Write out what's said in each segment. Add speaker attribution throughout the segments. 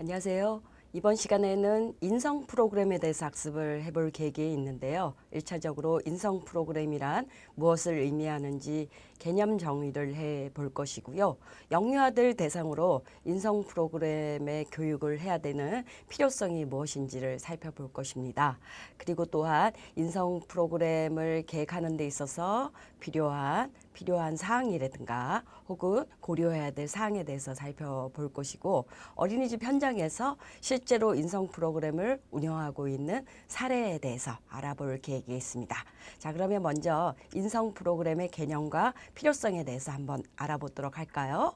Speaker 1: 안녕하세요. 이번 시간에는 인성 프로그램에 대해서 학습을 해볼 계획이 있는데요. 1차적으로 인성 프로그램이란 무엇을 의미하는지 개념 정의를 해볼 것이고요. 영유아들 대상으로 인성 프로그램의 교육을 해야 되는 필요성이 무엇인지를 살펴볼 것입니다. 그리고 또한 인성 프로그램을 계획하는 데 있어서 필요한 사항이라든가 혹은 고려해야 될 사항에 대해서 살펴볼 것이고, 어린이집 현장에서 실제로 인성 프로그램을 운영하고 있는 사례에 대해서 알아볼 계획이 있습니다. 자, 그러면 먼저 인성 프로그램의 개념과 필요성에 대해서 한번 알아보도록 할까요?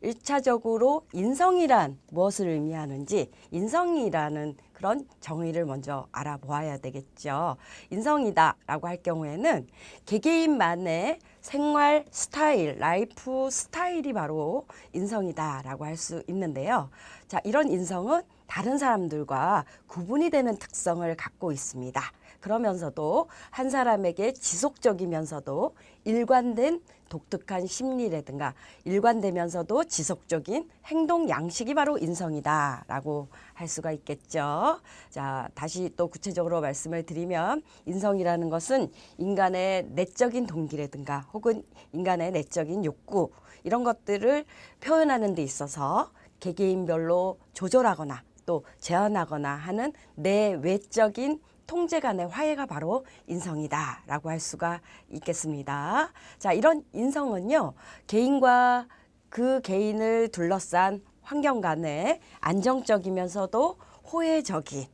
Speaker 1: 1차적으로 인성이란 무엇을 의미하는지, 인성이라는 그런 정의를 먼저 알아보아야 되겠죠. 인성이다라고 할 경우에는 개개인만의 생활 스타일, 라이프 스타일이 바로 인성이다라고 할 수 있는데요. 자, 이런 인성은 다른 사람들과 구분이 되는 특성을 갖고 있습니다. 그러면서도 한 사람에게 지속적이면서도 일관된 독특한 심리라든가 일관되면서도 지속적인 행동 양식이 바로 인성이다라고 할 수가 있겠죠. 자, 다시 또 구체적으로 말씀을 드리면 인성이라는 것은 인간의 내적인 동기라든가 혹은 인간의 내적인 욕구, 이런 것들을 표현하는 데 있어서 개개인별로 조절하거나 또 제한하거나 하는 내외적인 통제 간의 화해가 바로 인성이다라고 할 수가 있겠습니다. 자, 이런 인성은요, 개인과 그 개인을 둘러싼 환경 간의 안정적이면서도 호혜적인,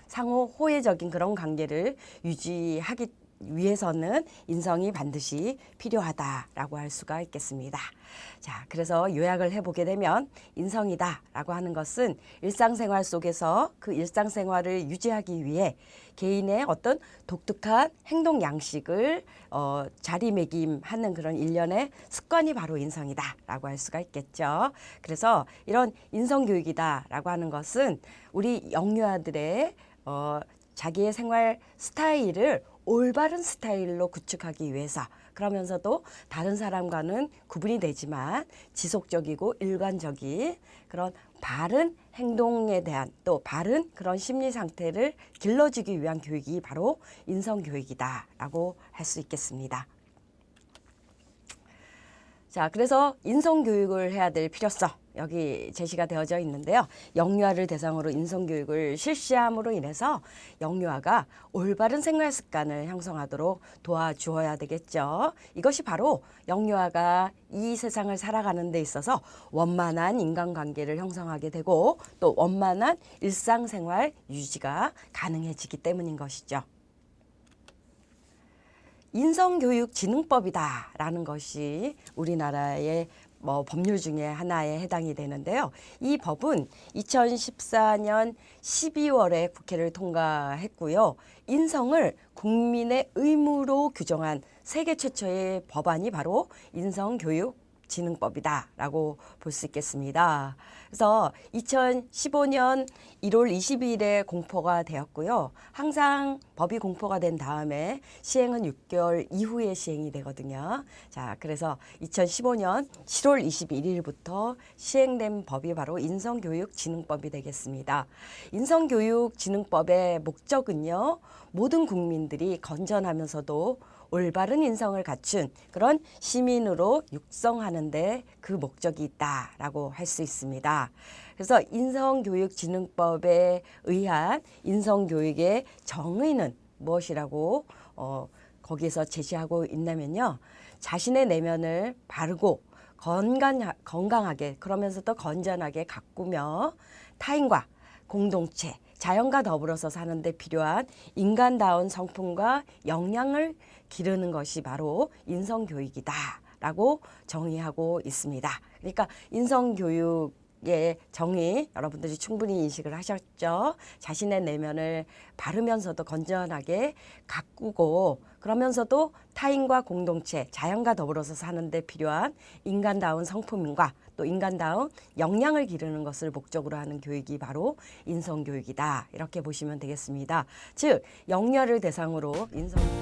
Speaker 1: 상호 호혜적인 그런 관계를 유지하기 위해서는 인성이 반드시 필요하다라고 할 수가 있겠습니다. 자, 그래서 요약을 해보게 되면 인성이다라고 하는 것은 일상생활 속에서 그 일상생활을 유지하기 위해 개인의 어떤 독특한 행동 양식을 자리매김하는 그런 일련의 습관이 바로 인성이다라고 할 수가 있겠죠. 그래서 이런 인성교육이다라고 하는 것은 우리 영유아들의 자기의 생활 스타일을 올바른 스타일로 구축하기 위해서, 그러면서도 다른 사람과는 구분이 되지만 지속적이고 일관적인 그런 바른 행동에 대한 또 바른 그런 심리 상태를 길러주기 위한 교육이 바로 인성교육이다라고 할 수 있겠습니다. 자, 그래서 인성교육을 해야 될 필요성, 여기 제시가 되어져 있는데요. 영유아를 대상으로 인성교육을 실시함으로 인해서 영유아가 올바른 생활 습관을 형성하도록 도와주어야 되겠죠. 이것이 바로 영유아가 이 세상을 살아가는 데 있어서 원만한 인간관계를 형성하게 되고 또 원만한 일상생활 유지가 가능해지기 때문인 것이죠. 인성교육진흥법이다라는 것이 우리나라의 법률 중에 하나에 해당이 되는데요. 이 법은 2014년 12월에 국회를 통과했고요. 인성을 국민의 의무로 규정한 세계 최초의 법안이 바로 인성교육진흥법이다라고 볼 수 있겠습니다. 그래서 2015년 1월 22일에 공포가 되었고요. 항상 법이 공포가 된 다음에 시행은 6개월 이후에 시행이 되거든요. 자, 그래서 2015년 7월 21일부터 시행된 법이 바로 인성교육진흥법이 되겠습니다. 인성교육진흥법의 목적은요, 모든 국민들이 건전하면서도 올바른 인성을 갖춘 그런 시민으로 육성하는데 그 목적이 있다라고 할 수 있습니다. 그래서 인성교육진흥법에 의한 인성교육의 정의는 무엇이라고 거기에서 제시하고 있냐면요. 자신의 내면을 바르고 건강하게 그러면서도 건전하게 가꾸며 타인과 공동체, 자연과 더불어서 사는 데 필요한 인간다운 성품과 역량을 기르는 것이 바로 인성교육이다라고 정의하고 있습니다. 그러니까 인성교육의 정의 여러분들이 충분히 인식을 하셨죠. 자신의 내면을 바르면서도 건전하게 가꾸고 그러면서도 타인과 공동체, 자연과 더불어서 사는 데 필요한 인간다운 성품과 또 인간다운 역량을 기르는 것을 목적으로 하는 교육이 바로 인성교육이다. 이렇게 보시면 되겠습니다. 즉, 영유아를 대상으로 인성